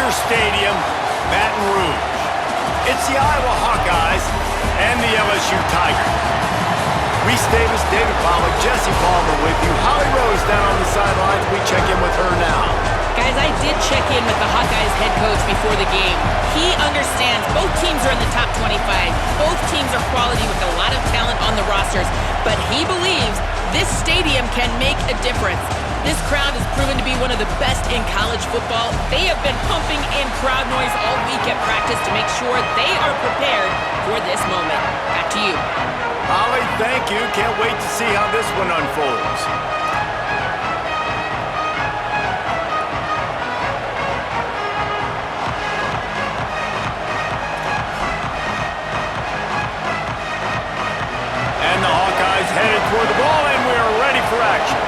Tiger Stadium, Baton Rouge. It's the Iowa Hawkeyes and the LSU Tigers. Reese Davis, David Pollack, Jesse Palmer with you. Holly Rose down on the sidelines. We check in with her now. Guys, I did check in with the Hawkeyes head coach before the game. He understands both teams are in the top 25. Both teams are quality with a lot of talent on the rosters. But he believes this stadium can make a difference. This crowd has proven to be one of the best in college football. They have been pumping in crowd noise all week at practice to make sure they are prepared for this moment. Back to you. Holly, thank you. Can't wait to see how this one unfolds. And the Hawkeyes headed toward the ball, and we are ready for action.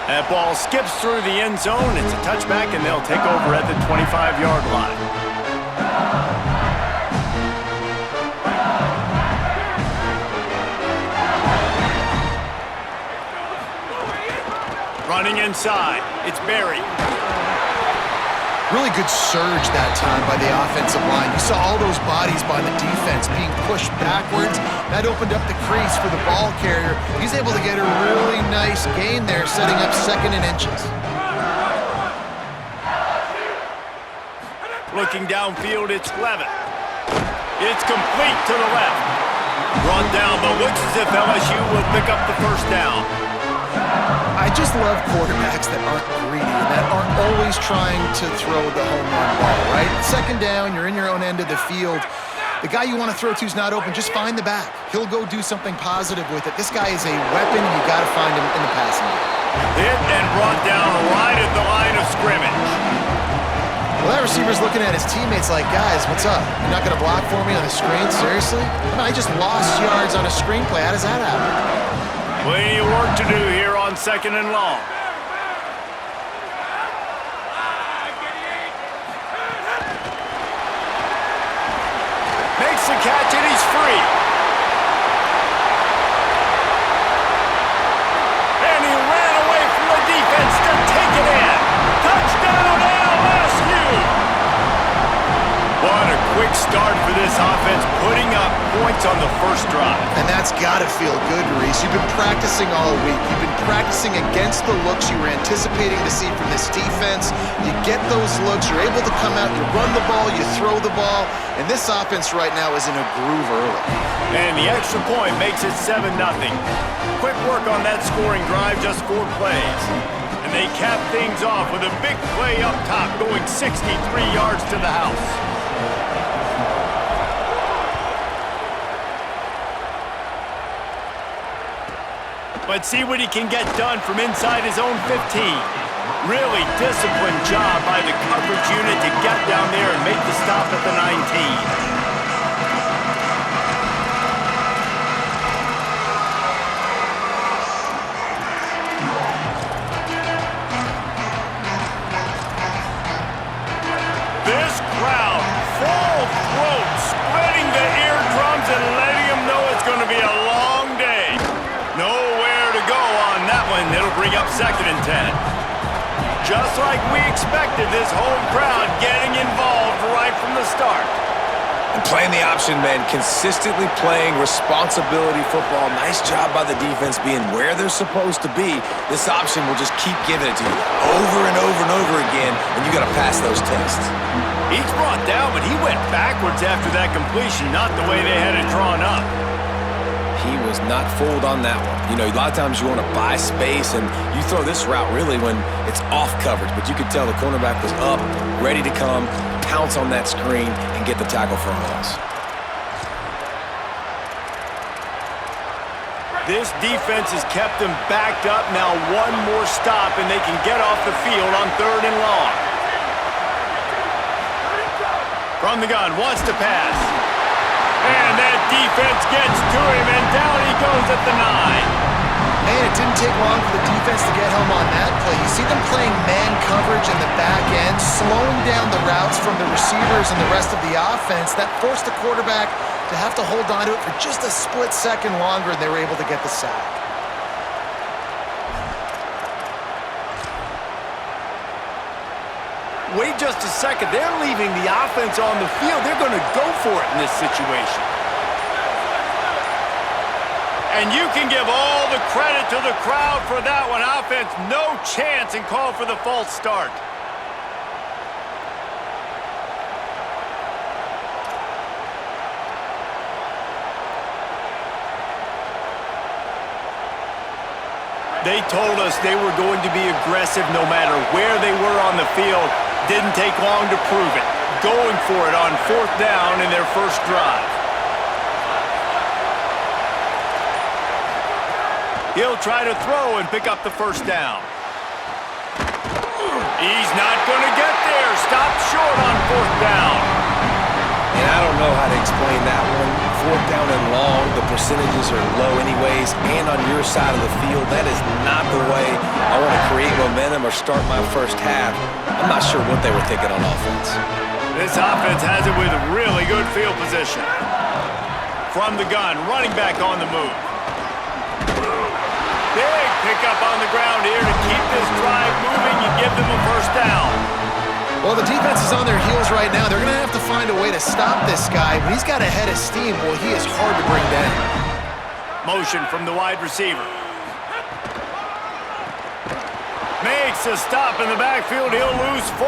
That ball skips through the end zone. It's a touchback, and they'll take over at the 25-yard line. Running inside, it's Barry. Really good surge that time by the offensive line. You saw all those bodies by the defense being pushed backwards. That opened up the crease for the ball carrier. He's able to get a really nice gain there, setting up 2nd and inches. Looking downfield, it's Levitt. It's complete to the left. Brought down, but looks as if LSU will pick up the first down. I just love quarterbacks that aren't greedy, that aren't always trying to throw the home run ball, right? 2nd down, you're in your own end of the field. The guy you want to throw to is not open. Just find the back. He'll go do something positive with it. This guy is a weapon. You got to find him in the passing game. Hit and brought down right at the line of scrimmage. Well, that receiver's looking at his teammates like, guys, what's up? You're not going to block for me on the screen? Seriously? I just lost yards on a screenplay. How does that happen? Plenty of work to do here on 2nd and long. Makes the catch and he's free. And he ran away from the defense to take it in. Touchdown LSU! What a quick start for this offense, putting up points on the first drive. And that's got to feel good, Reese. You've been practicing all week. You've been practicing against the looks you were anticipating to see from this defense. You get those looks, you're able to come out, you run the ball, you throw the ball, and this offense right now is in a groove early. And the extra point makes it 7-0. Quick work on that scoring drive, just 4 plays. And they cap things off with a big play up top, going 63 yards to the house. Let's see what he can get done from inside his own 15. Really disciplined job by the coverage unit to get down there and make the stop at the 19. This crowd, full throat, spreading the eardrums and letting them know it's going to be a long day. Nowhere to go on that one. It'll bring up 2nd and 10. Just like we expected, this home crowd getting involved right from the start. And playing the option, man, consistently playing responsibility football. Nice job by the defense being where they're supposed to be. This option will just keep giving it to you over and over and over again, and you got to pass those tests. He's brought down, but he went backwards after that completion, not the way they had it drawn up. He was not fooled on that one. You know, a lot of times you want to buy space, and you throw this route really when it's off coverage, but you could tell the cornerback was up, ready to come, pounce on that screen, and get the tackle for a loss. This defense has kept them backed up. Now one more stop, and they can get off the field on 3rd and long. From the gun, wants to pass. And that defense gets to him, and down he goes at the 9. Man, it didn't take long for the defense to get home on that play. You see them playing man coverage in the back end, slowing down the routes from the receivers and the rest of the offense. That forced the quarterback to have to hold on to it for just a split second longer, and they were able to get the sack. Wait just a second. They're leaving the offense on the field. They're going to go for it in this situation. And you can give all the credit to the crowd for that one. Offense, no chance, and call for the false start. They told us they were going to be aggressive no matter where they were on the field. Didn't take long to prove it. Going for it on 4th down in their first drive. He'll try to throw and pick up the first down. He's not going to get there. Stopped short on 4th down. And I don't know how to explain that one. 4th down and long, the percentages are low anyways, and on your side of the field, that is not the way I want to create momentum or start my first half. I'm not sure what they were thinking on offense. This offense has it with really good field position. From the gun, running back on the move. Big pickup on the ground here to keep this drive moving and give them a first down. Well, the defense is on their heels right now. They're going to have to find a way to stop this guy. When he's got a head of steam, well, he is hard to bring down. Motion from the wide receiver. Makes a stop in the backfield. He'll lose 4.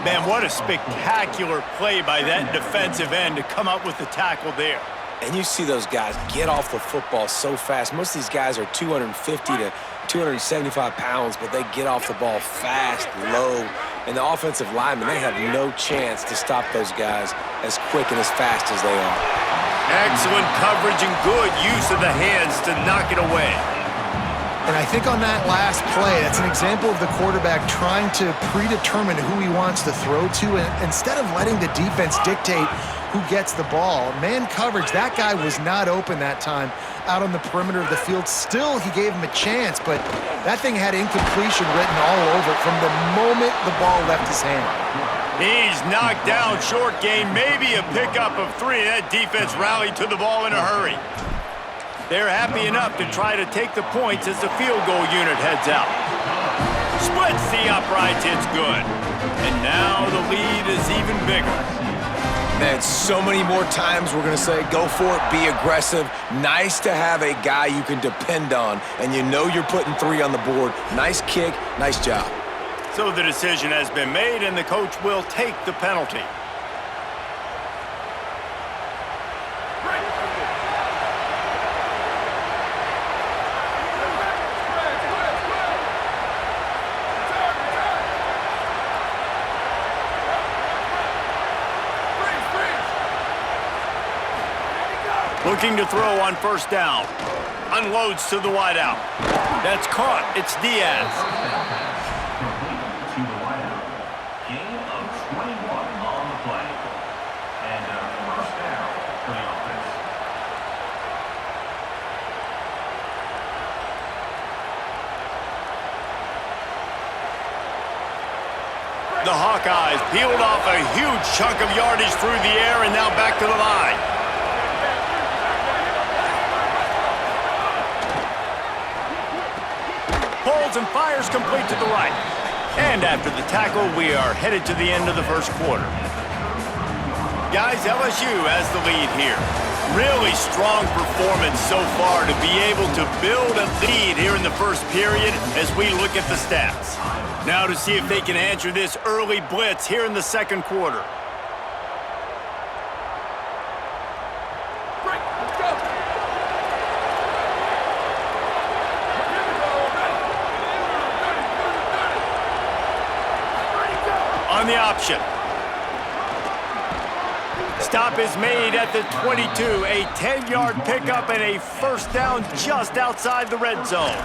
Man, what a spectacular play by that defensive end to come up with the tackle there. And you see those guys get off the football so fast. Most of these guys are 250 to 275 pounds, but they get off the ball fast, low. And the offensive linemen, they have no chance to stop those guys as quick and as fast as they are. Excellent coverage and good use of the hands to knock it away. And I think on that last play, that's an example of the quarterback trying to predetermine who he wants to throw to, and instead of letting the defense dictate who gets the ball. Man coverage, that guy was not open that time out on the perimeter of the field. Still, he gave him a chance, but that thing had incompletion written all over it from the moment the ball left his hand. He's knocked down, short game, maybe a pickup of 3. That defense rallied to the ball in a hurry. They're happy enough to try to take the points as the field goal unit heads out. Splits the uprights, it's good. And now the lead is even bigger. Man, so many more times we're going to say, go for it, be aggressive. Nice to have a guy you can depend on, and you know you're putting 3 on the board. Nice kick, nice job. So the decision has been made, and the coach will take the penalty. Looking to throw on 1st down. Unloads to the wideout. That's caught. It's Diaz. To the wideout. Gain of 21 on the play. And a first down for the offense. The Hawkeyes peeled off a huge chunk of yardage through the air and now back to the line. Pulls and fires complete to the right. And after the tackle, we are headed to the end of the first quarter. Guys, LSU has the lead here. Really strong performance so far to be able to build a lead here in the first period as we look at the stats. Now to see if they can answer this early blitz here in the second quarter. On the option. Stop is made at the 22. A 10-yard pickup and a first down just outside the red zone.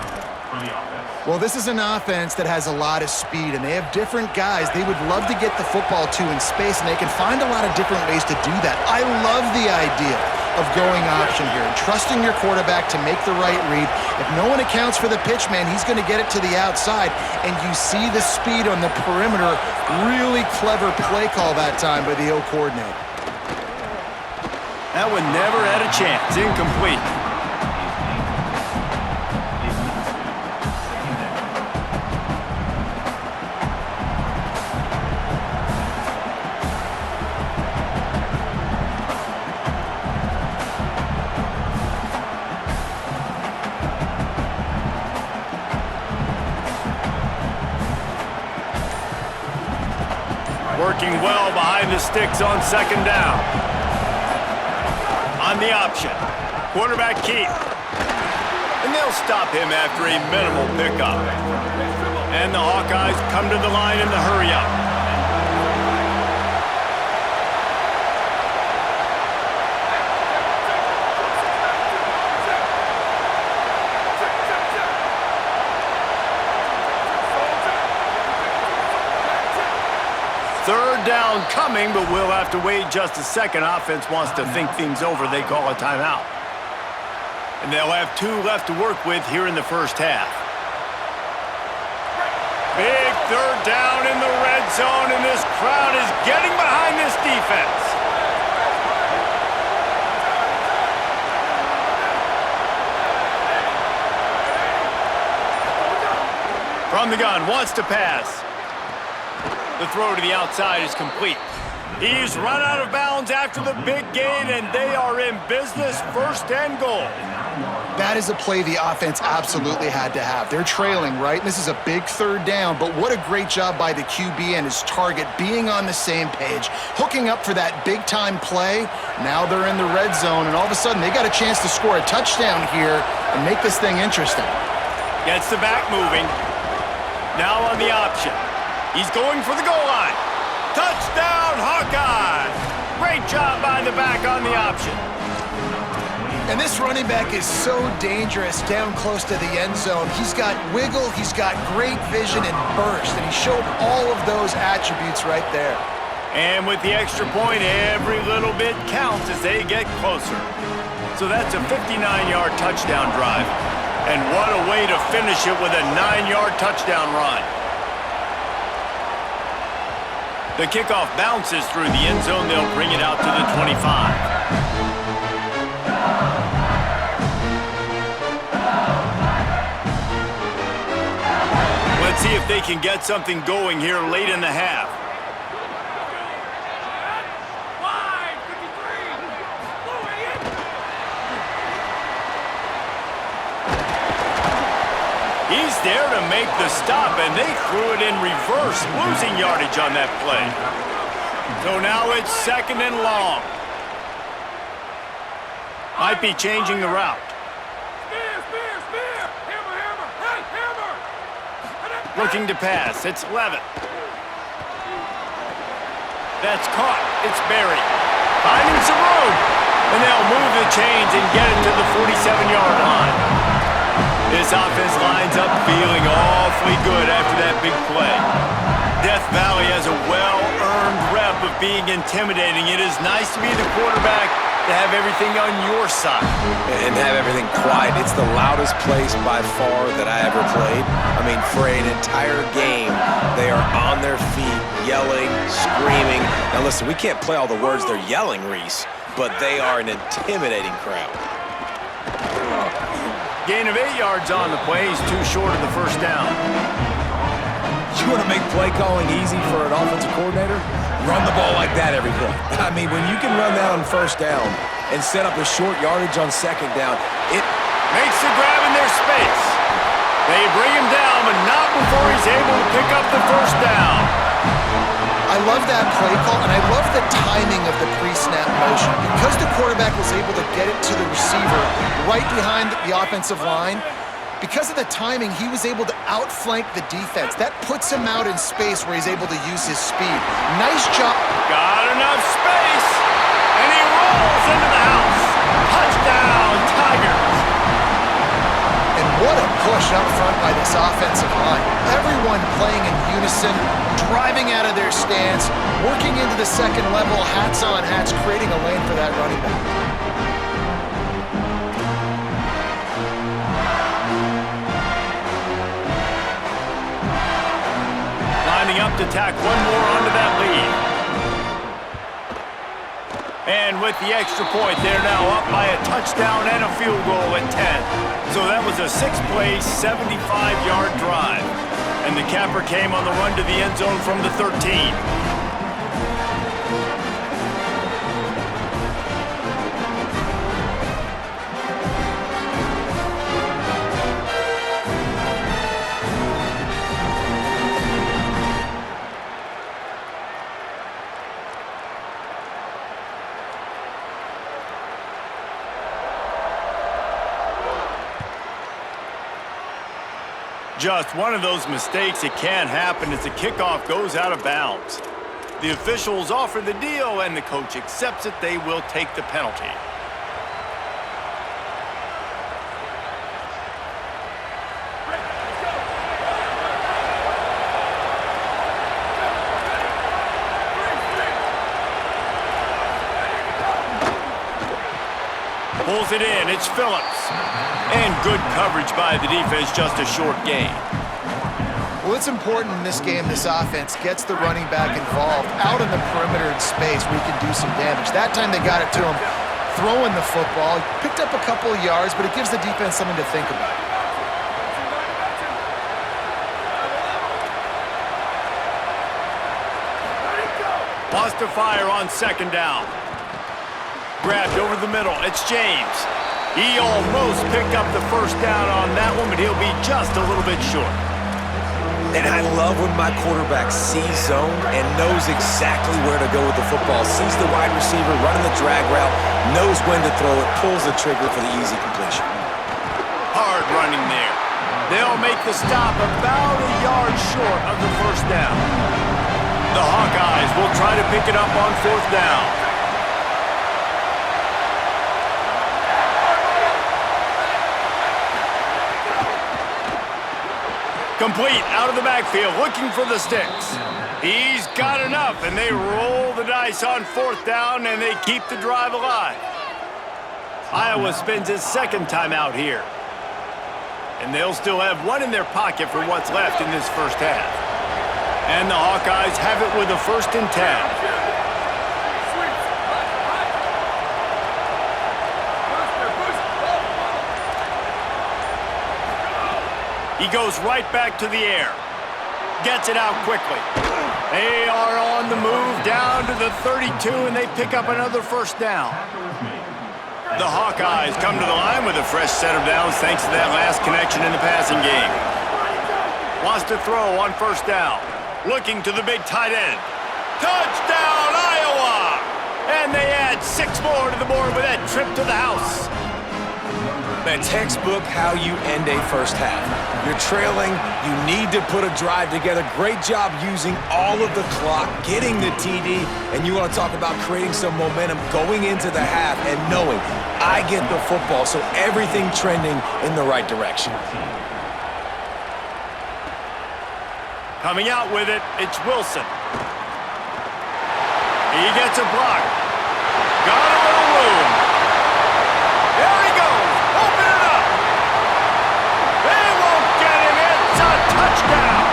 Well, this is an offense that has a lot of speed, and they have different guys they would love to get the football to in space, and they can find a lot of different ways to do that. I love the idea of going option here and trusting your quarterback to make the right read. If no one accounts for the pitch man, he's going to get it to the outside, and you see the speed on the perimeter. Really clever play call that time by the O coordinator. That one never had a chance. Incomplete. Working well behind the sticks on second down. On the option, quarterback keep. And they'll stop him after a minimal pickup. And the Hawkeyes come to the line in the hurry-up. Third down coming, but we'll have to wait just a second. Offense wants to think things over. They call a timeout. And they'll have 2 left to work with here in the first half. Big third down in the red zone, and this crowd is getting behind this defense. From the gun, wants to pass. The throw to the outside is complete. He's run out of bounds after the big gain, and they are in business, first and goal. That is a play the offense absolutely had to have. They're trailing, right? This is a big third down, but what a great job by the QB and his target being on the same page, hooking up for that big-time play. Now they're in the red zone, and all of a sudden they got a chance to score a touchdown here and make this thing interesting. Gets the back moving. Now on the option. He's going for the goal line. Touchdown, Hawkeyes! Great job by the back on the option. And this running back is so dangerous down close to the end zone. He's got wiggle, he's got great vision and burst, and he showed all of those attributes right there. And with the extra point, every little bit counts as they get closer. So that's a 59-yard touchdown drive. And what a way to finish it with a 9-yard touchdown run. The kickoff bounces through the end zone. They'll bring it out to the 25. Let's see if they can get something going here late in the half. He's there to make the stop, and they threw it in reverse, losing yardage on that play. So now it's second and long. Might be changing the route. Looking to pass. It's Levitt. That's caught. It's Berry. Finding some room. And they'll move the chains and get it to the 47-yard line. This offense lines up feeling awfully good after that big play. Death Valley has a well-earned rep of being intimidating. It is nice to be the quarterback, to have everything on your side. And have everything quiet. It's the loudest place by far that I ever played. I mean, for an entire game, they are on their feet, yelling, screaming. Now listen, we can't play all the words they're yelling, Reese, but they are an intimidating crowd. Gain of 8 yards on the play. He's too short of the first down. You want to make play calling easy for an offensive coordinator? Run the ball like that every play. I mean, when you can run that on first down and set up a short yardage on second down, it makes the grab in their space. They bring him down, but not before he's able to pick up the first down. I love that play call, and I love the timing of the pre-snap motion. Because the quarterback was able to get it to the receiver right behind the offensive line, because of the timing, he was able to outflank the defense. That puts him out in space where he's able to use his speed. Nice job. Got enough space, and he rolls into the house. Touchdown, Tigers. And what a push up front by this offensive line. Everyone playing in unison, driving out of their stance, working into the second level, hats on hats, creating a lane for that running back. Lining up to tack one more onto that lead. And with the extra point, they're now up by a touchdown and a field goal at 10. So that was a 6-play, 75-yard drive. And the capper came on the run to the end zone from the 13. Just one of those mistakes that can happen as the kickoff goes out of bounds. The officials offer the deal, and the coach accepts it. They will take the penalty. Pulls it in. It's Phillips. And good coverage by the defense, just a short gain. Well, it's important in this game, this offense gets the running back involved out in the perimeter in space where he can do some damage. That time they got it to him throwing the football. Picked up a couple of yards, but it gives the defense something to think about. Lost to fire on second down. Grabbed over the middle. It's James. He almost picked up the first down on that one, but he'll be just a little bit short. And I love when my quarterback sees zone and knows exactly where to go with the football. Sees the wide receiver running the drag route, knows when to throw it, pulls the trigger for the easy completion. Hard running there. They'll make the stop about a yard short of the first down. The Hawkeyes will try to pick it up on fourth down. Complete out of the backfield, looking for the sticks. He's got enough, and they roll the dice on fourth down, and they keep the drive alive. Iowa spends his second time out here. And they'll still have one in their pocket for what's left in this first half. And the Hawkeyes have it with a 1st and 10. He goes right back to the air. Gets it out quickly. They are on the move down to the 32, and they pick up another first down. The Hawkeyes come to the line with a fresh set of downs thanks to that last connection in the passing game. Wants to throw on first down. Looking to the big tight end. Touchdown, Iowa! And they add 6 more to the board with that trip to the house. Man, textbook how you end a first half. You're trailing, you need to put a drive together. Great job using all of the clock, getting the TD, and you want to talk about creating some momentum going into the half and knowing I get the football, so everything trending in the right direction. Coming out with it, it's Wilson. He gets a block. Got a little room. There he goes. Open it up. They won't get him. It's a touchdown.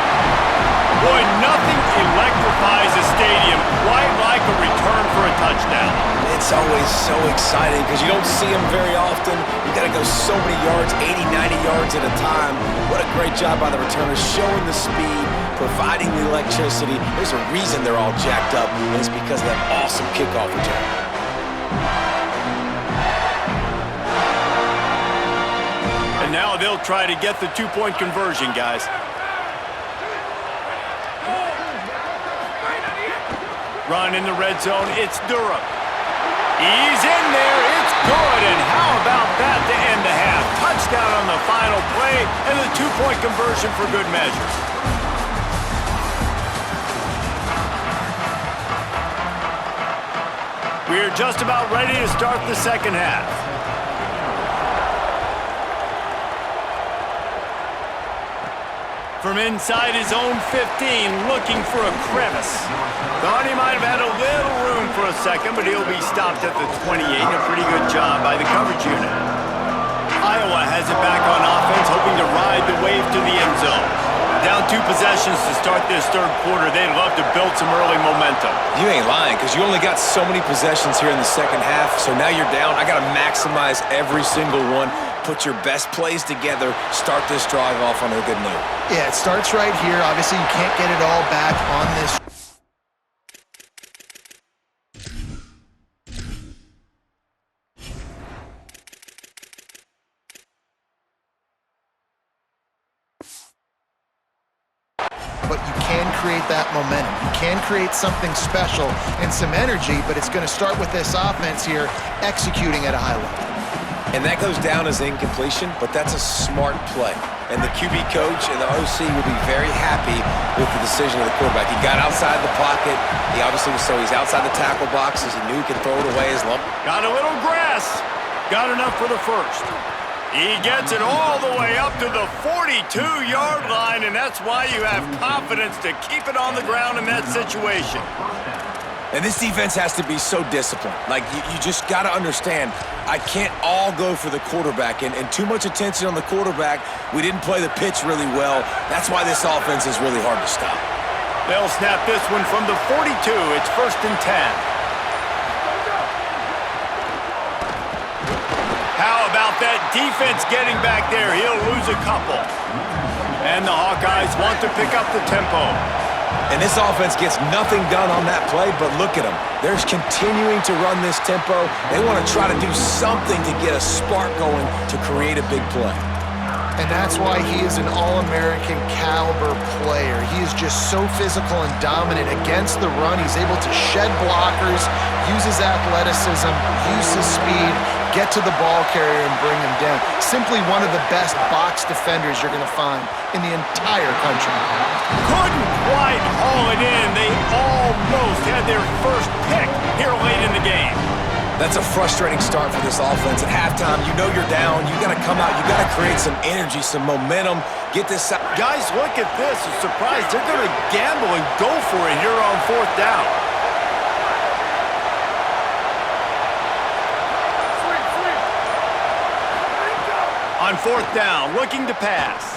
Boy, nothing electrifies a stadium quite like a return for a touchdown. It's always so exciting because you don't see them very often. You got to go so many yards, 80, 90 yards at a time. What a great job by the returners, showing the speed, providing the electricity. There's a reason they're all jacked up, and it's because of that awesome kickoff return. And now they'll try to get the 2-point conversion, guys. Run in the red zone, it's Durham. He's in there, it's good, and how about that to end the half? Touchdown on the final play, and the 2-point conversion for good measure. We're just about ready to start the second half. From inside his own 15, looking for a crevice. Thought he might have had a little room for a second, but he'll be stopped at the 28. A pretty good job by the coverage unit. Iowa has it back on offense, hoping to ride the wave to the end zone. Down 2 possessions to start this third quarter. They'd love to build some early momentum. You ain't lying, because you only got so many possessions here in the second half, so now you're down. I got to maximize every single one. Put your best plays together. Start this drive off on a good note. Yeah, it starts right here. Obviously, you can't get it all back on this. But you can create that momentum. You can create something special and some energy, but it's going to start with this offense here executing at a high level. And that goes down as incompletion, but that's a smart play. and the QB coach and the OC will be very happy with the decision of the quarterback. He got outside the pocket. He obviously was, so he's outside the tackle boxes. He knew he could throw it away as long. Got a little grass. Got enough for the first. He gets it all the way up to the 42-yard line, and that's why you have confidence to keep it on the ground in that situation. And this defense has to be so disciplined. Like, you just got to understand, I can't all go for the quarterback, and too much attention on the quarterback. We didn't play the pitch really well. That's why this offense is really hard to stop. They'll snap this one from the 42. It's 1st and 10. How about that defense getting back there? He'll lose a couple. And the Hawkeyes want to pick up the tempo. And this offense gets nothing done on that play, but look at them. They're continuing to run this tempo. They want to try to do something to get a spark going to create a big play. And that's why he is an All-American caliber player. He is just so physical and dominant against the run. He's able to shed blockers, use his athleticism, use his speed, get to the ball carrier and bring him down. Simply one of the best box defenders you're going to find in the entire country. Couldn't quite haul it in. They almost had their first pick here late in the game. That's a frustrating start for this offense. At halftime, you know you're down. You got to come out. You got to create some energy, some momentum. Get this out. Guys, look at this. I'm surprised they're going to gamble and go for it here on 4th down. On 4th down, looking to pass.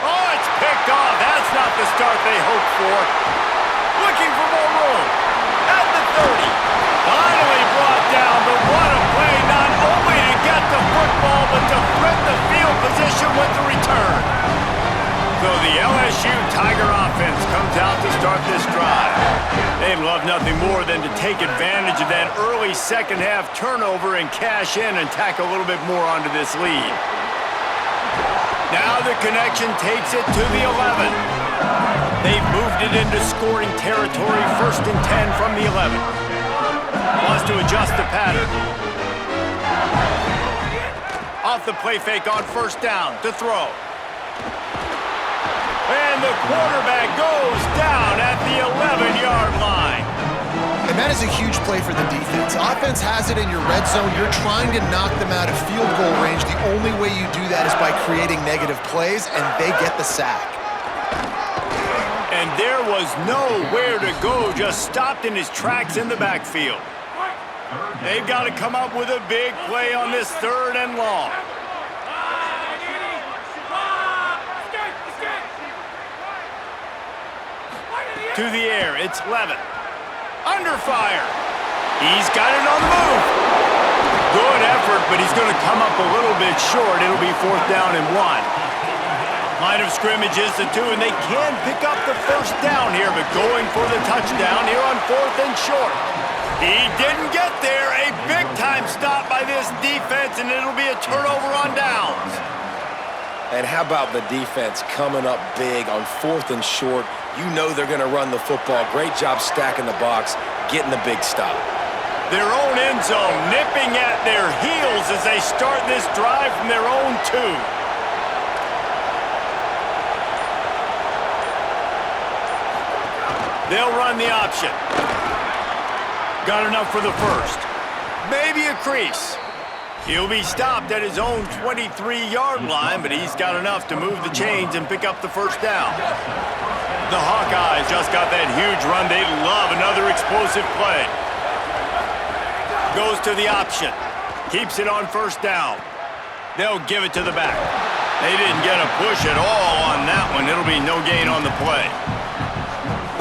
Oh, it's picked off. That's not the start they hoped for. Looking for more room. At the 30. Finally brought down, but what a play, not only to get the football, but to threat the field position with the return. So the LSU Tiger offense comes out to start this drive. They'd love nothing more than to take advantage of that early second-half turnover and cash in and tack a little bit more onto this lead. Now the connection takes it to the 11. They've moved it into scoring territory, 1st and 10 from the 11. Wants to adjust the pattern. Off the play fake on 1st down to throw. And the quarterback goes down at the 11-yard line. And that is a huge play for the defense. Offense has it in your red zone. You're trying to knock them out of field goal range. The only way you do that is by creating negative plays, and they get the sack. And there was nowhere to go, just stopped in his tracks in the backfield. They've got to come up with a big play on this 3rd and long. To the air, it's Levitt. Under fire. He's got it on the move. Good effort, but he's going to come up a little bit short. It'll be 4th down and 1. Line of scrimmage is the 2, and they can pick up the 1st down here, but going for the touchdown here on 4th and short. He didn't get there. A big-time stop by this defense, and it'll be a turnover on downs. And how about the defense coming up big on 4th and short? You know they're going to run the football. Great job stacking the box, getting the big stop. Their own end zone nipping at their heels as they start this drive from their own 2. They'll run the option. Got enough for the first. Maybe a crease. He'll be stopped at his own 23-yard line, but he's got enough to move the chains and pick up the 1st down. The Hawkeyes just got that huge run. They love another explosive play. Goes to the option. Keeps it on 1st down. They'll give it to the back. They didn't get a push at all on that one. It'll be no gain on the play.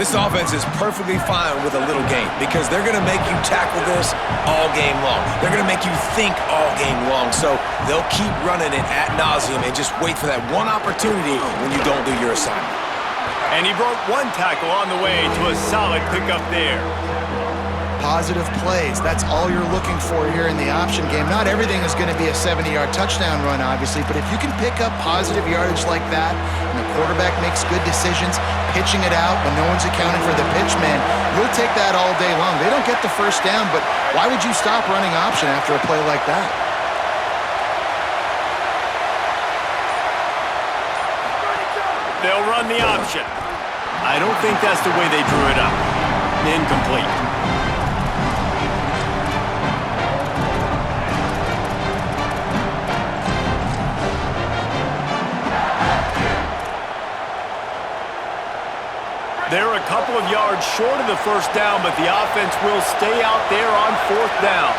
This offense is perfectly fine with a little game because they're going to make you tackle this all game long. They're going to make you think all game long. So they'll keep running it ad nauseum and just wait for that one opportunity when you don't do your assignment. And he broke 1 tackle on the way to a solid pickup there. Positive plays. That's all you're looking for here in the option game. Not everything is going to be a 70-yard touchdown run, obviously, but if you can pick up positive yardage like that and the quarterback makes good decisions, pitching it out when no one's accounting for the pitch man, you'll take that all day long. They don't get the 1st down, but why would you stop running option after a play like that? the option. I don't think that's the way they drew it up. Incomplete. They're a couple of yards short of the first down, but the offense will stay out there on fourth down.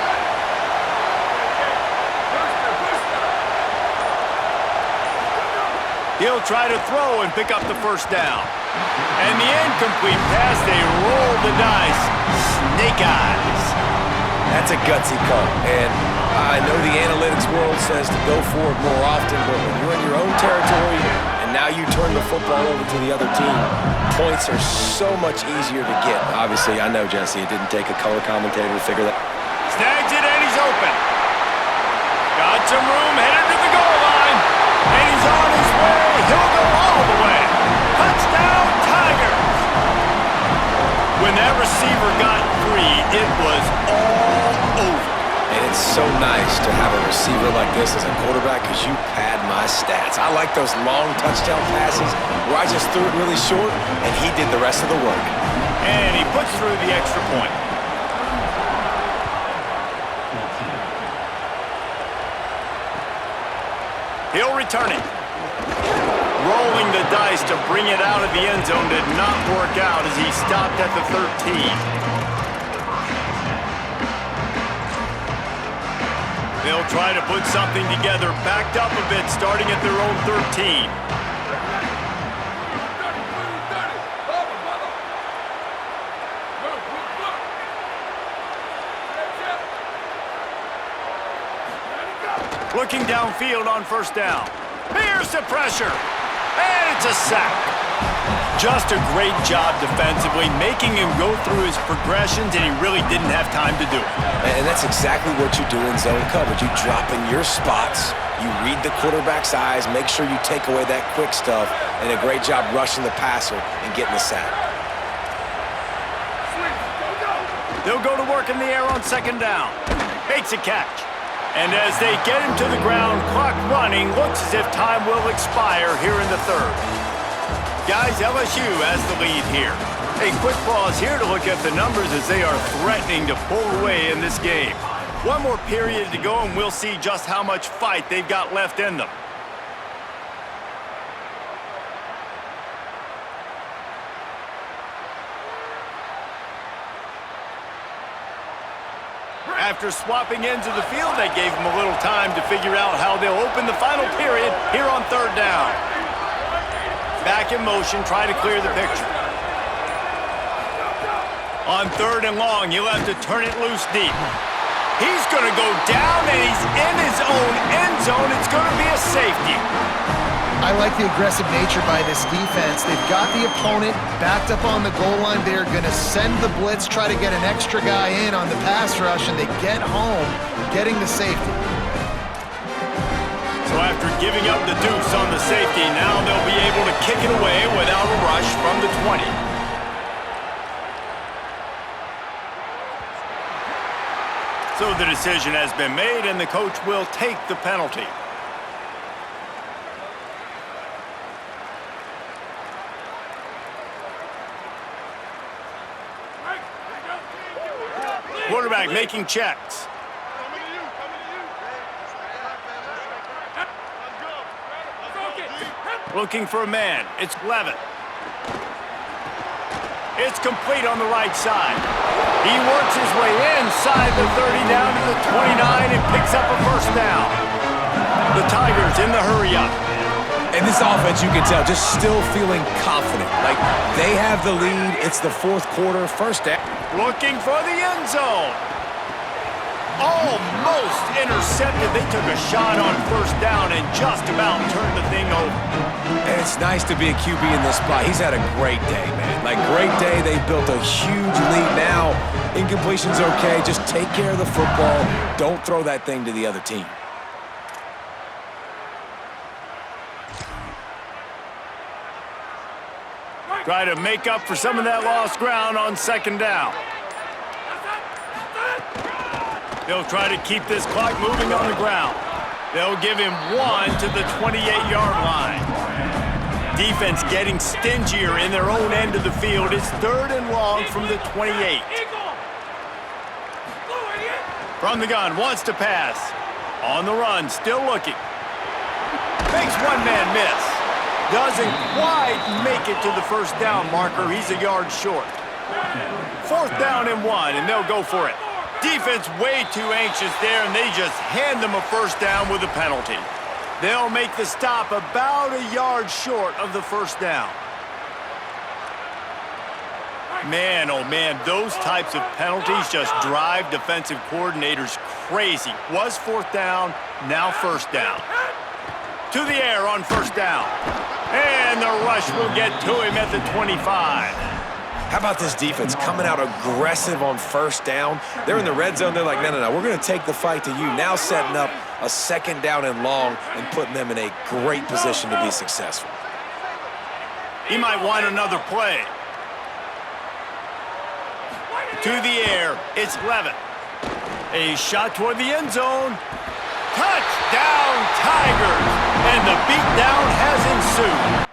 He'll try to throw and pick up the first down. And the incomplete pass, they roll the dice. Snake eyes. That's a gutsy call. And I know the analytics world says to go for it more often, but when you're in your own territory and now you turn the football over to the other team, points are so much easier to get. Obviously, I know, Jesse, it didn't take a color commentator to figure that. Snags it and he's open. Got some room, headed to the goal line. And he's on his way. He'll go all the way. Touchdown, Tigers. When that receiver got free, it was all over. And it's so nice to have a receiver like this as a quarterback because you pad my stats. I like those long touchdown passes where I just threw it really short and he did the rest of the work. And he puts through the extra point. He'll return it. Rolling the dice to bring it out of the end zone did not work out as he stopped at the 13. They'll try to put something together, backed up a bit, starting at their own 13. Looking downfield on first down. Here's the pressure. And it's a sack. Just a great job defensively, making him go through his progressions, and he really didn't have time to do it. And that's exactly what you do in zone coverage. You drop in your spots, you read the quarterback's eyes, make sure you take away that quick stuff, and a great job rushing the passer and getting the sack. They'll go to work in the air on second down. Makes a catch. And as they get him to the ground, clock running, looks as if time will expire here in the third. Guys, LSU has the lead here. A quick pause here to look at the numbers as they are threatening to pull away in this game. One more period to go and we'll see just how much fight they've got left in them. After swapping ends of the field, they gave them a little time to figure out how they'll open the final period here on third down. Back in motion, try to clear the picture. On third and long, he'll have to turn it loose deep. He's going to go down, and he's in his own end zone. It's going to be a safety. I like the aggressive nature by this defense. They've got the opponent backed up on the goal line. They're going to send the blitz, try to get an extra guy in on the pass rush, and they get home, getting the safety. So after giving up the deuce on the safety, now they'll be able to kick it away without a rush from the 20. So the decision has been made, and the coach will take the penalty. Quarterback making checks. Looking for a man. It's Levitt. It's complete on the right side. He works his way inside the 30 down to the 29 and picks up a first down. The Tigers in the hurry-up. And this offense, you can tell, just still feeling confident. Like, they have the lead. It's the fourth quarter, first down. Looking for the end zone. Almost intercepted. They took a shot on first down and just about turned the thing over. And it's nice to be a QB in this spot. He's had a great day, man. Like, great day. They've built a huge lead now. Incompletion's okay. Just take care of the football. Don't throw that thing to the other team. Try to make up for some of that lost ground on second down. They'll try to keep this clock moving on the ground. They'll give him one to the 28-yard line. Defense getting stingier in their own end of the field. It's 3rd and long from the 28. From the gun, wants to pass. On the run, still looking. Makes one man miss. Doesn't quite make it to the first down marker. He's a yard short. 4th down and 1, and they'll go for it. Defense way too anxious there, and they just hand them a first down with a penalty. They'll make the stop about a yard short of the first down. Man, oh man, those types of penalties just drive defensive coordinators crazy. Was 4th down, now first down. To the air on first down. And the rush will get to him at the 25. How about this defense coming out aggressive on first down? They're in the red zone. They're like, no, we're going to take the fight to you. Now setting up a 2nd down and long and putting them in a great position to be successful. He might want another play. To the air, it's Levitt. A shot toward the end zone. Touchdown, Tigers! And the beatdown has ensued.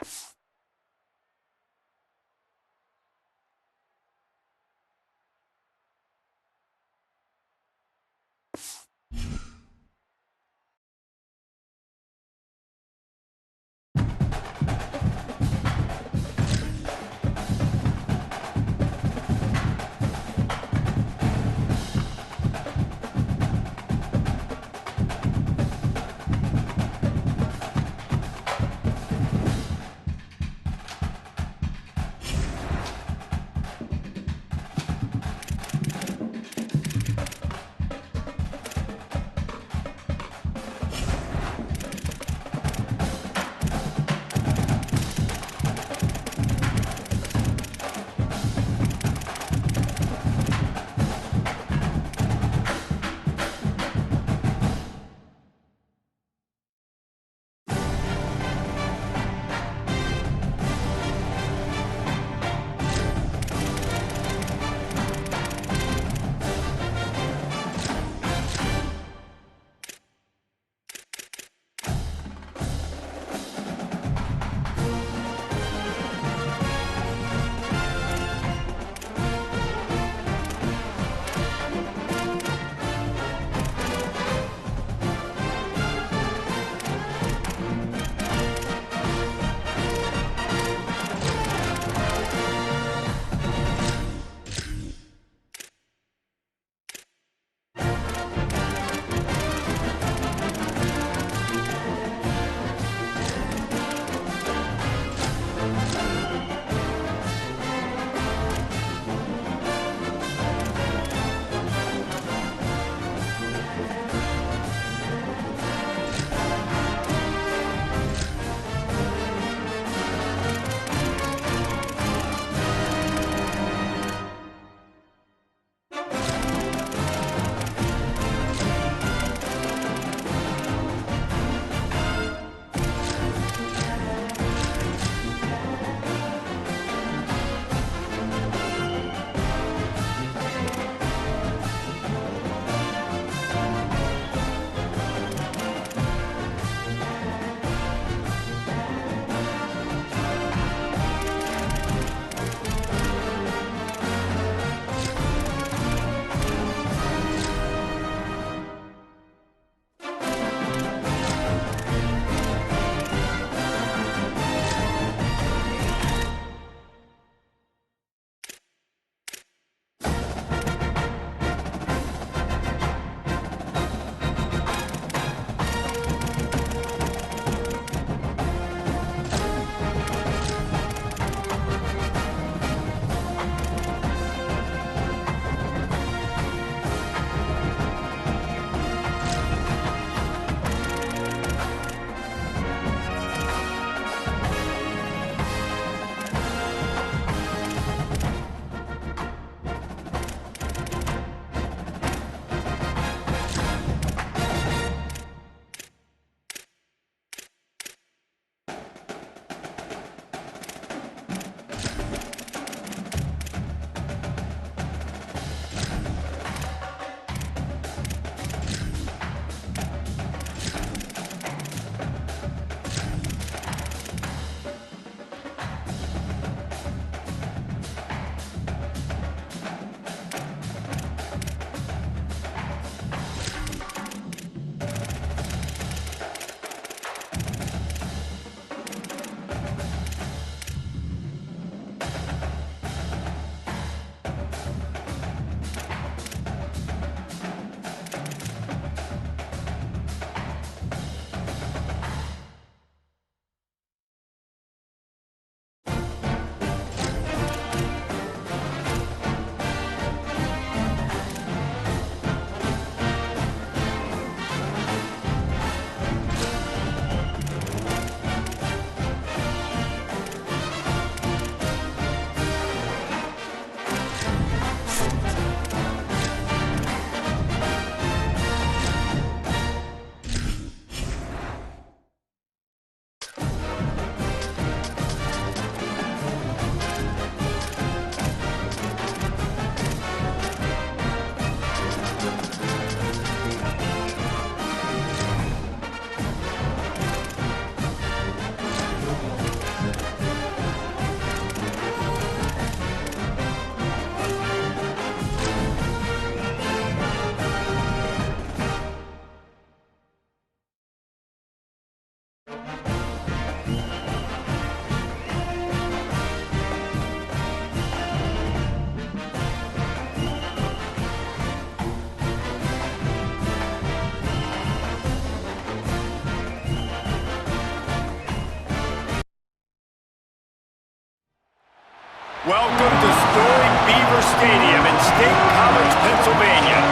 Welcome to storied Beaver Stadium in State College, Pennsylvania.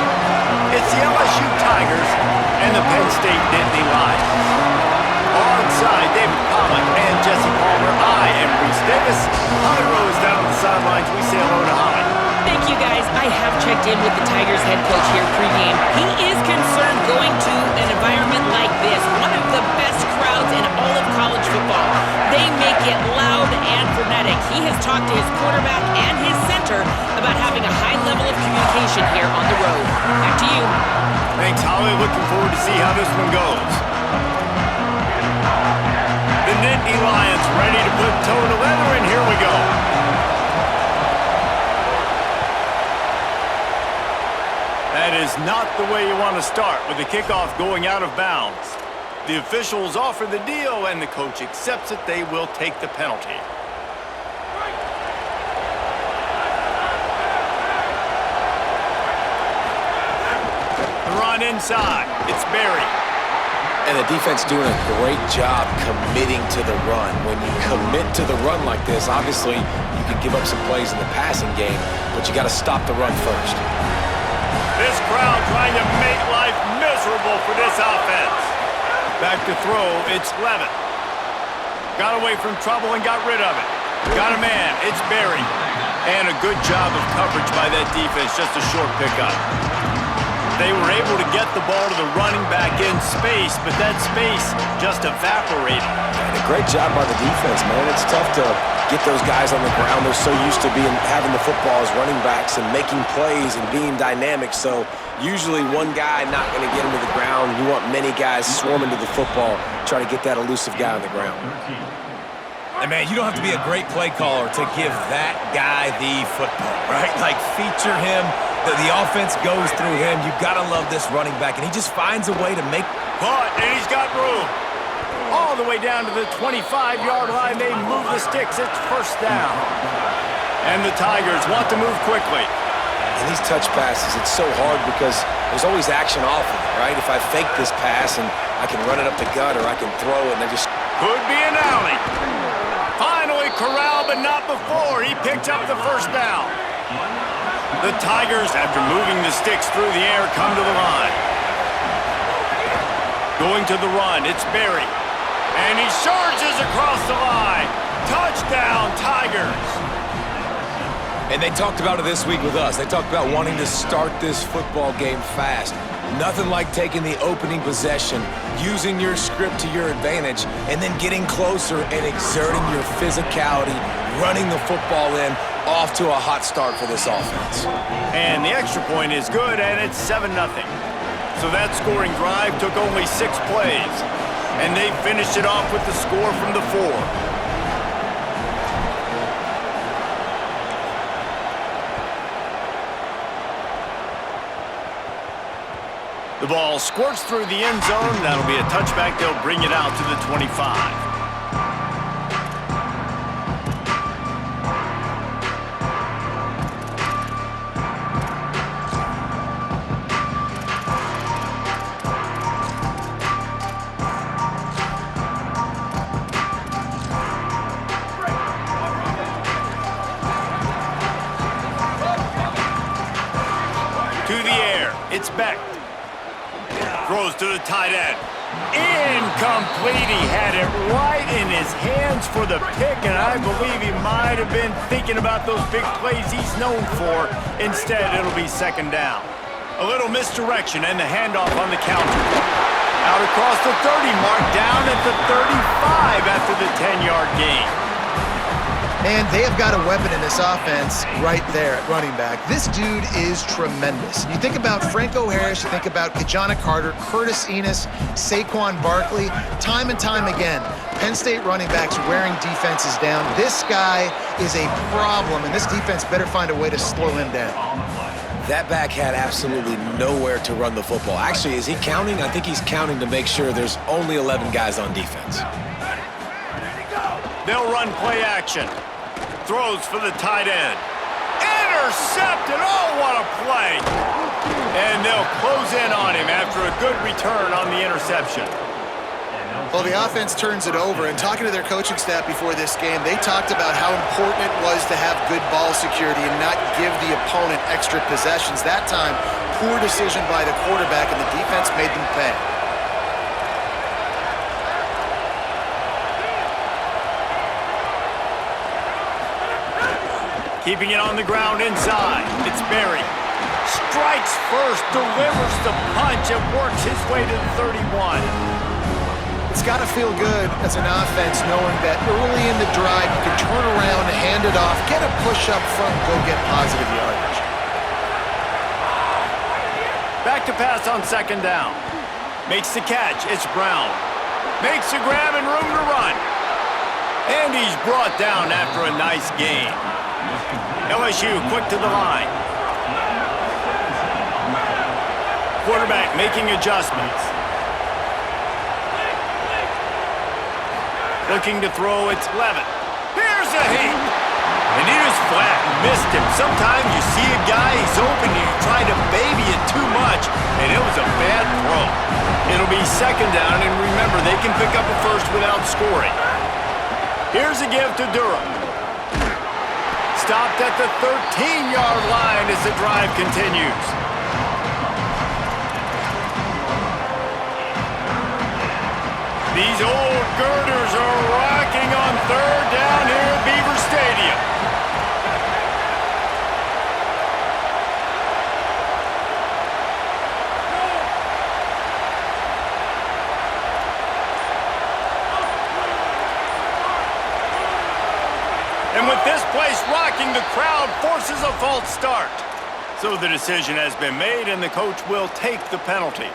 It's the LSU Tigers and the Penn State Nittany Lions. Alongside David Pollack and Jesse Palmer, I am Reese Davis. Holly Rose down on the sidelines. We say hello to Holly. Thank you, guys. I have checked in with the Tigers head coach here pregame. He is concerned going to an environment like this, one of the best crowds in all of college football. They make it loud and frenetic. He has talked to his quarterback and his center about having a high level of communication here on the road. Back to you. Thanks, Holly. Looking forward to see how this one goes. The Nittany Lions ready to put toe to leather, and here we go. That is not the way you want to start with the kickoff going out of bounds. The officials offer the deal, and the coach accepts it. They will take the penalty. The run inside. It's Berry. And the defense doing a great job committing to the run. When you commit to the run like this, obviously you can give up some plays in the passing game, but you got to stop the run first. This crowd trying to make life miserable for this offense. Back to throw, it's Levitt. Got away from trouble and got rid of it. Got a man, it's Berry. And a good job of coverage by that defense, just a short pickup. They were able to get the ball to the running back in space, but that space just evaporated. And a great job by the defense, man. It's tough to get those guys on the ground. They're so used to having the football as running backs and making plays and being dynamic. So usually one guy not going to get him to the ground. You want many guys swarming to the football, try to get that elusive guy on the ground. And, man, you don't have to be a great play caller to give that guy the football, right? Like, feature him. The offense goes through him. You've got to love this running back, and he just finds a way to make... Punt, and he's got room. All the way down to the 25-yard line. They move the sticks. It's first down. And the Tigers want to move quickly. And these touch passes, it's so hard because there's always action off of it, right? If I fake this pass and I can run it up the gut or I can throw it and I just... Could be an alley. Finally corralled, but not before. He picked up the first down. The Tigers, after moving the sticks through the air, come to the line. Going to the run, it's Berry. And he charges across the line. Touchdown, Tigers. And they talked about it this week with us. They talked about wanting to start this football game fast. Nothing like taking the opening possession, using your script to your advantage, and then getting closer and exerting your physicality, running the football in, off to a hot start for this offense. And the extra point is good, and it's 7-0. So that scoring drive took only 6 plays, and they finished it off with the score from the 4. The ball squirts through the end zone. That'll be a touchback. They'll bring it out to the 25. To the air. It's Beck. Throws to the tight end. Incomplete. He had it right in his hands for the pick, and I believe he might have been thinking about those big plays he's known for. Instead, it'll be second down. A little misdirection and the handoff on the counter. Out across the 30 mark, down at the 35 after the 10-yard gain. And they have got a weapon in this offense right there at running back. This dude is tremendous. You think about Franco Harris, you think about Kajana Carter, Curtis Enos, Saquon Barkley. Time and time again, Penn State running backs wearing defenses down. This guy is a problem, and this defense better find a way to slow him down. That back had absolutely nowhere to run the football. Actually, is he counting? I think he's counting to make sure there's only 11 guys on defense. They'll run play action. Throws for the tight end. Intercepted. Oh, what a play. And they'll close in on him after a good return on the interception. Well, the offense turns it over, and talking to their coaching staff before this game, they talked about how important it was to have good ball security and not give the opponent extra possessions. That time, poor decision by the quarterback, and the defense made them pay. Keeping it on the ground inside. It's Berry. Strikes first, delivers the punch, and works his way to the 31. It's got to feel good as an offense knowing that early in the drive you can turn around, hand it off, get a push up front, and go get positive yardage. Back to pass on second down. Makes the catch. It's Brown. Makes the grab and room to run. And he's brought down after a nice gain. LSU quick to the line. Quarterback making adjustments. Looking to throw, it's Levitt. Here's a heap. And he was flat, missed him. Sometimes you see a guy, he's open, and you try to baby it too much, and it was a bad throw. It'll be second down, and remember, they can pick up a first without scoring. Here's a give to Durham. Stopped at the 13-yard line as the drive continues. These old girders are rocking on third down here at Beaver Stadium. And with this place rocking, the crowd forces a false start. So the decision has been made, and the coach will take the penalty.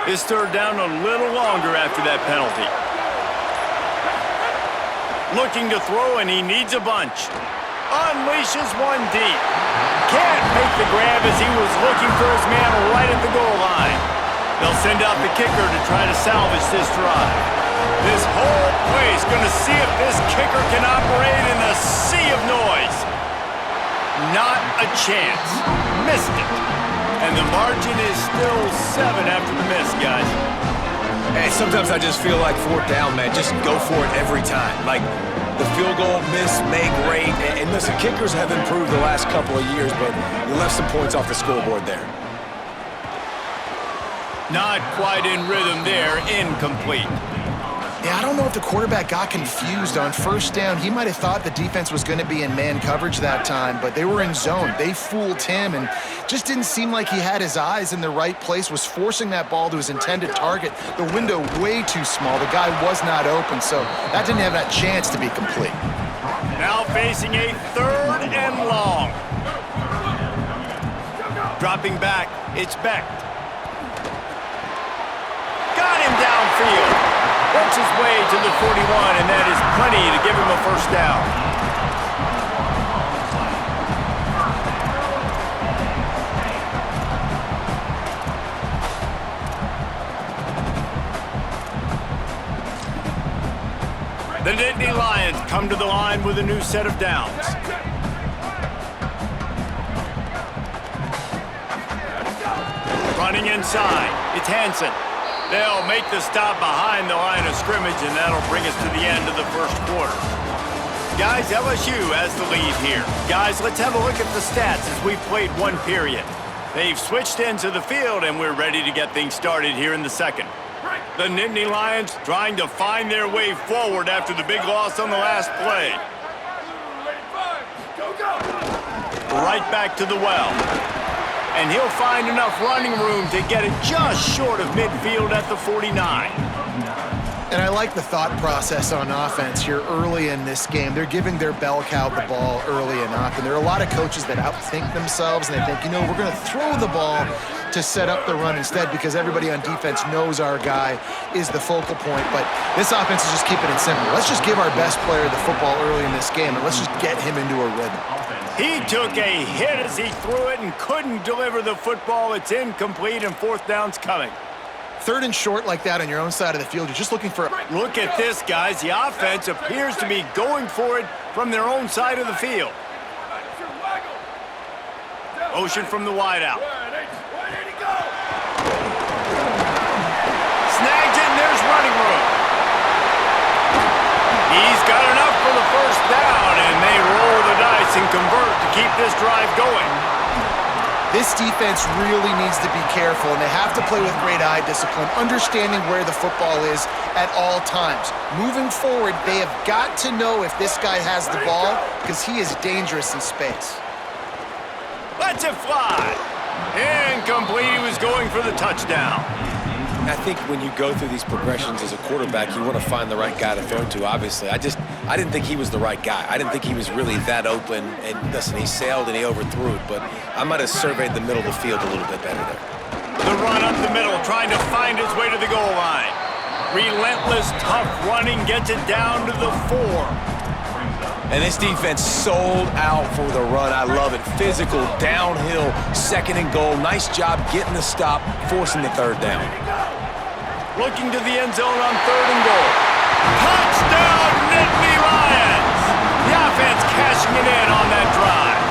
His third down a little longer after that penalty. Looking to throw, and he needs a bunch. Unleashes one deep. Can't make the grab as he was looking for his man right at the goal line. They'll send out the kicker to try to salvage this drive. This whole place going to see if this kicker can operate in a sea of noise. Not a chance. Missed it. And the margin is still 7 after the miss, guys. Hey, sometimes I just feel like fourth down, man. Just go for it every time. Like, the field goal miss, make great. And listen, kickers have improved the last couple of years, but you left some points off the scoreboard there. Not quite in rhythm there. Incomplete. Yeah, I don't know if the quarterback got confused on first down. He might have thought the defense was going to be in man coverage that time, but they were in zone. They fooled him and just didn't seem like he had his eyes in the right place, was forcing that ball to his intended target. The window way too small. The guy was not open, so that didn't have that chance to be complete. Now facing a third and long. Dropping back, it's Becht. Got him downfield. Works his way to the 41, and that is plenty to give him a first down. The Nittany Lions come to the line with a new set of downs. Running inside, it's Hansen. They'll make the stop behind the line of scrimmage, and that'll bring us to the end of the first quarter. Guys, LSU has the lead here. Guys, let's have a look at the stats as we've played one period. They've switched into the field, and we're ready to get things started here in the second. The Nittany Lions trying to find their way forward after the big loss on the last play. Right back to the well. And he'll find enough running room to get it just short of midfield at the 49. And I like the thought process on offense here early in this game. They're giving their bell cow the ball early enough, and there are a lot of coaches that outthink themselves, and they think, we're going to throw the ball to set up the run instead because everybody on defense knows our guy is the focal point. But this offense is just keeping it simple. Let's just give our best player the football early in this game, and let's just get him into a rhythm. He took a hit as he threw it and couldn't deliver the football. It's incomplete, and fourth down's coming. Third and short like that on your own side of the field, you're just looking for... Look at this, guys. The offense appears to be going for it from their own side of the field. Motion from the wideout. Snags it, and there's running room. He's got enough for the first down, and they roll the dice and convert to keep this drive going. This defense really needs to be careful, and they have to play with great eye discipline, understanding where the football is at all times. Moving forward, they have got to know if this guy has the ball because he is dangerous in space. Lets it fly. Incomplete. He was going for the touchdown. I think when you go through these progressions as a quarterback, you want to find the right guy to throw to, obviously. I didn't think he was the right guy. I didn't think he was really that open. And listen, he sailed and he overthrew it, but I might have surveyed the middle of the field a little bit better there. The run up the middle, trying to find his way to the goal line. Relentless, tough running, gets it down to the 4. And this defense sold out for the run. I love it. Physical, downhill, second and goal. Nice job getting the stop, forcing the third down. Looking to the end zone on third and goal. Touchdown, Nittany Lions! The offense cashing it in on that drive.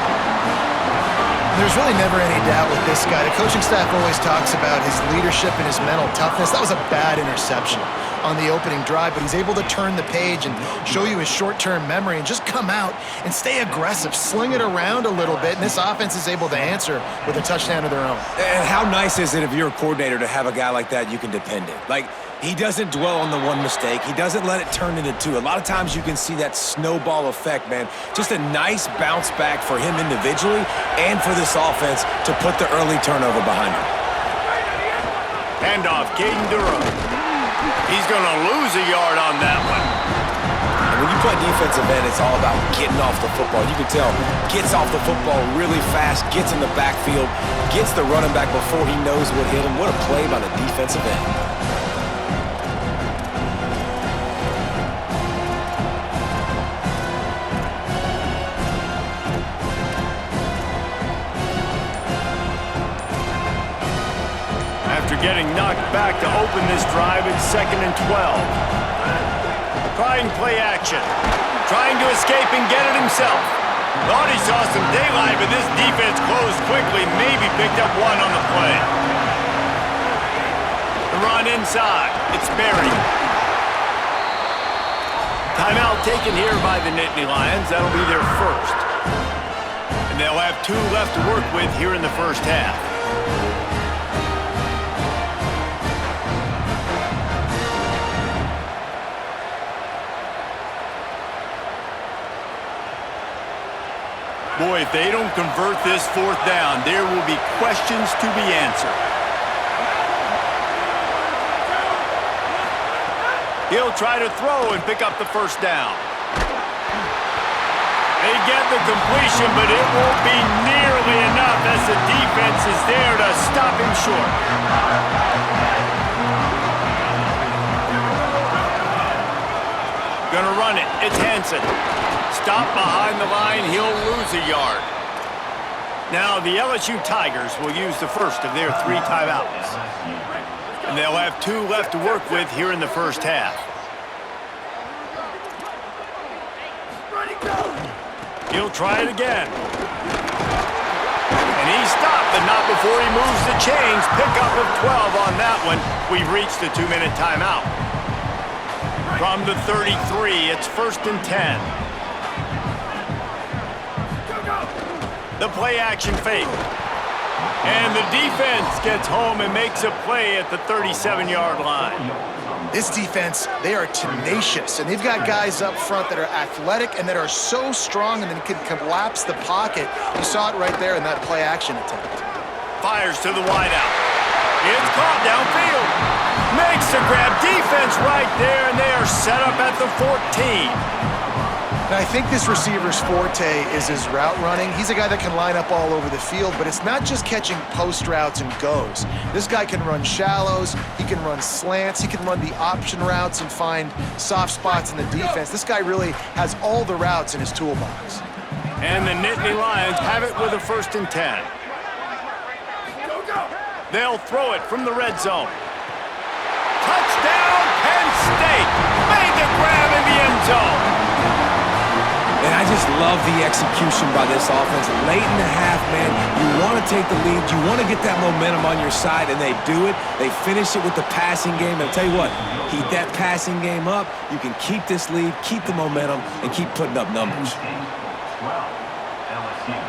There's really never any doubt with this guy. The coaching staff always talks about his leadership and his mental toughness. That was a bad interception on the opening drive, but he's able to turn the page and show you his short-term memory and just come out and stay aggressive, sling it around a little bit, and this offense is able to answer with a touchdown of their own. And how nice is it if you're a coordinator to have a guy like that you can depend on? Like, he doesn't dwell on the one mistake. He doesn't let it turn into two. A lot of times you can see that snowball effect, man. Just a nice bounce back for him individually and for this offense to put the early turnover behind him. Handoff, Caden Durham. He's going to lose a yard on that one. And when you play defensive end, it's all about getting off the football. You can tell, gets off the football really fast, gets in the backfield, gets the running back before he knows what hit him. What a play by the defensive end. After getting knocked back to open this drive, it's 2nd and 12. Trying play action. Trying to escape and get it himself. Thought he saw some daylight, but this defense closed quickly. Maybe picked up one on the play. The run inside. It's buried. Timeout taken here by the Nittany Lions. That'll be their first. And they'll have 2 left to work with here in the first half. Boy, if they don't convert this 4th down, there will be questions to be answered. He'll try to throw and pick up the first down. They get the completion, but it won't be nearly enough as the defense is there to stop him short. Gonna run it. It's Hansen. Stop behind the line, he'll lose a yard. Now the LSU Tigers will use the first of their 3 timeouts. And they'll have 2 left to work with here in the first half. He'll try it again. And he stopped, but not before he moves the chains. Pickup of 12 on that one. We've reached the 2-minute timeout. From the 33, it's 1st and 10. The play action fake. And the defense gets home and makes a play at the 37-yard line. This defense, they are tenacious, and they've got guys up front that are athletic and that are so strong and then can collapse the pocket. You saw it right there in that play action attempt. Fires to the wideout. It's caught downfield. Makes the grab. Defense right there, and they are set up at the 14. And I think this receiver's forte is his route running. He's a guy that can line up all over the field, but it's not just catching post routes and goes. This guy can run shallows, he can run slants, he can run the option routes and find soft spots in the defense. This guy really has all the routes in his toolbox. And the Nittany Lions have it with a 1st and 10. They'll throw it from the red zone. Touchdown, Penn State! Made the grab in the end zone. And I just love the execution by this offense. Late in the half, man, you want to take the lead. You want to get that momentum on your side, and they do it. They finish it with the passing game. And I'll tell you what, keep that passing game up. You can keep this lead, keep the momentum, and keep putting up numbers. 12, LSU 7.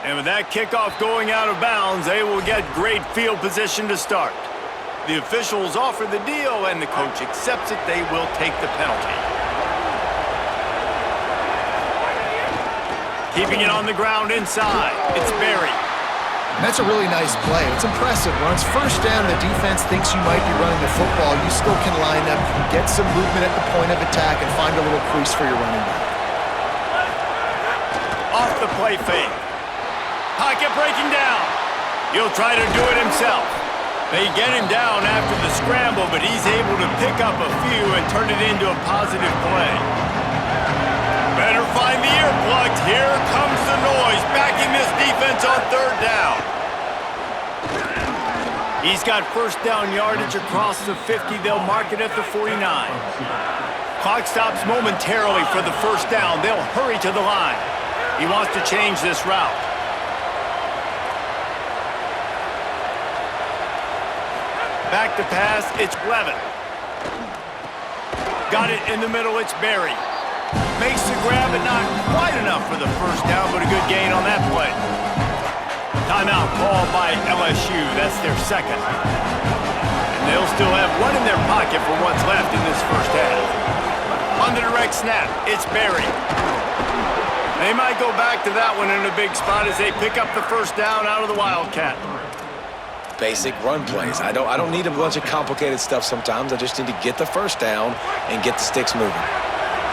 And with that kickoff going out of bounds, they will get great field position to start. The officials offer the deal, and the coach accepts it. They will take the penalty. Keeping it on the ground inside. It's Berry. And that's a really nice play. It's impressive. When it's 1st down, the defense thinks you might be running the football. You still can line up, you can get some movement at the point of attack, and find a little crease for your running back. Off the play fake. Pocket breaking down. He'll try to do it himself. They get him down after the scramble, but he's able to pick up a few and turn it into a positive play. Better find the earplugs. Here comes the noise, backing this defense on 3rd down. He's got 1st down yardage across the 50. They'll mark it at the 49. Clock stops momentarily for the 1st down. They'll hurry to the line. He wants to change this route. Back to pass, it's Levin. Got it in the middle, it's Berry. Makes the grab, but not quite enough for the 1st down, but a good gain on that play. Timeout called by LSU, that's their 2nd. And they'll still have one in their pocket for what's left in this 1st half. On the direct snap, it's Berry. They might go back to that one in a big spot as they pick up the 1st down out of the Wildcat. Basic run plays. I don't need a bunch of complicated stuff sometimes. I just need to get the 1st down and get the sticks moving.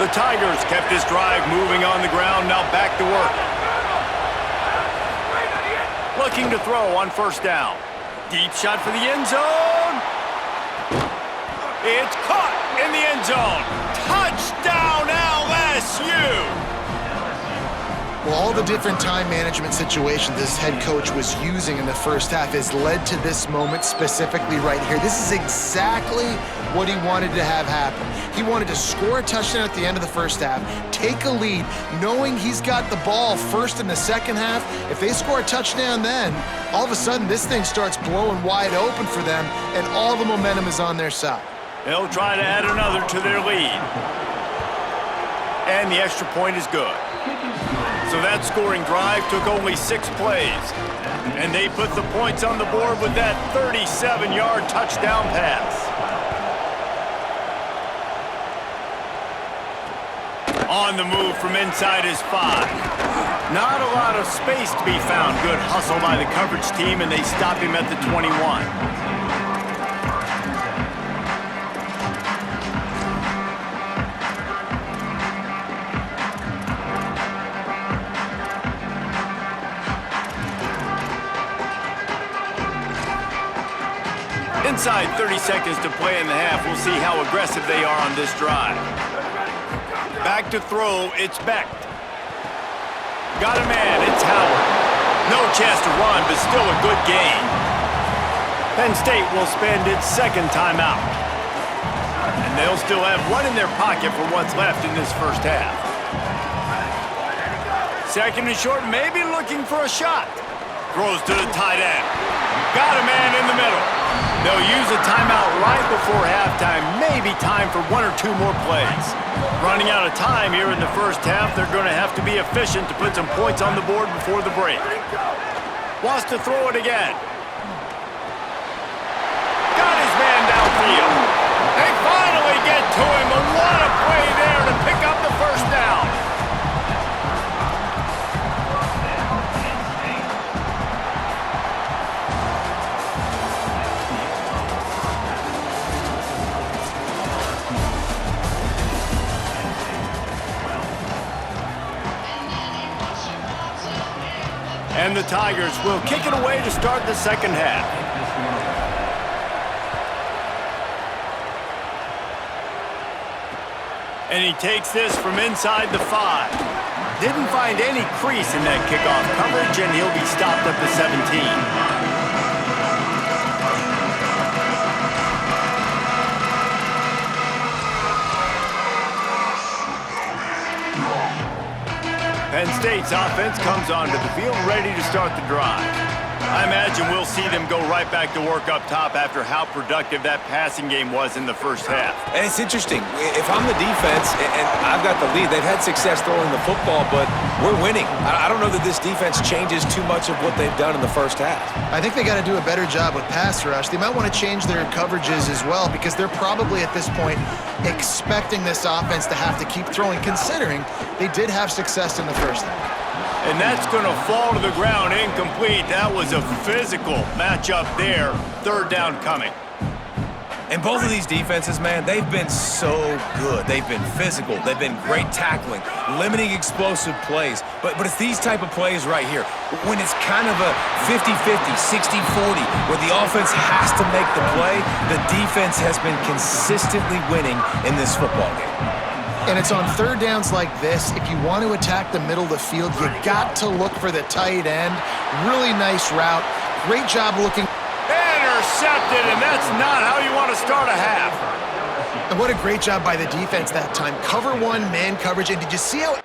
The Tigers kept this drive moving on the ground, now back to work. Looking to throw on 1st down. Deep shot for the end zone. It's caught in the end zone. Touchdown LSU! Well, all the different time management situations this head coach was using in the 1st half has led to this moment specifically right here. This is exactly what he wanted to have happen. He wanted to score a touchdown at the end of the 1st half, take a lead, knowing he's got the ball first in the 2nd half. If they score a touchdown then, all of a sudden this thing starts blowing wide open for them, and all the momentum is on their side. They'll try to add another to their lead. And the extra point is good. So that scoring drive took only 6 plays. And they put the points on the board with that 37-yard touchdown pass. On the move from inside his 5. Not a lot of space to be found. Good hustle by the coverage team, and they stop him at the 21. Inside 30 seconds to play in the half. We'll see how aggressive they are on this drive. Back to throw, it's Becht. Got a man, it's Howard. No chance to run, but still a good gain. Penn State will spend its 2nd timeout. And they'll still have one in their pocket for what's left in this 1st half. 2nd and short, maybe looking for a shot. Throws to the tight end. Got a man in the middle. They'll use a timeout right before halftime. Maybe time for 1 or 2 more plays. Running out of time here in the 1st half. They're going to have to be efficient to put some points on the board before the break. Wants to throw it again. Got his man downfield. They finally get to him. And what a play there to pick up the 1st down. And the Tigers will kick it away to start the second half. And he takes this from inside the 5. Didn't find any crease in that kickoff coverage, and he'll be stopped at the 17. Penn State's offense comes onto the field ready to start the drive. I imagine we'll see them go right back to work up top after how productive that passing game was in the first half. And it's interesting. If I'm the defense and I've got the lead, they've had success throwing the football, but we're winning. I don't know that this defense changes too much of what they've done in the first half. I think they got to do a better job with pass rush. They might want to change their coverages as well because they're probably at this point expecting this offense to have to keep throwing, considering they did have success in the first half. And that's going to fall to the ground incomplete. That was a physical matchup there. Third down coming. And both of these defenses, man, they've been so good. They've been physical. They've been great tackling, limiting explosive plays. But it's these type of plays right here, when it's kind of a 50-50, 60-40, where the offense has to make the play, the defense has been consistently winning in this football game. And it's on third downs like this, if you want to attack the middle of the field, you got to look for the tight end. Really nice route. Great job looking. Intercepted, and that's not how you want to start a half. And what a great job by the defense that time. Cover one, man coverage. And did you see how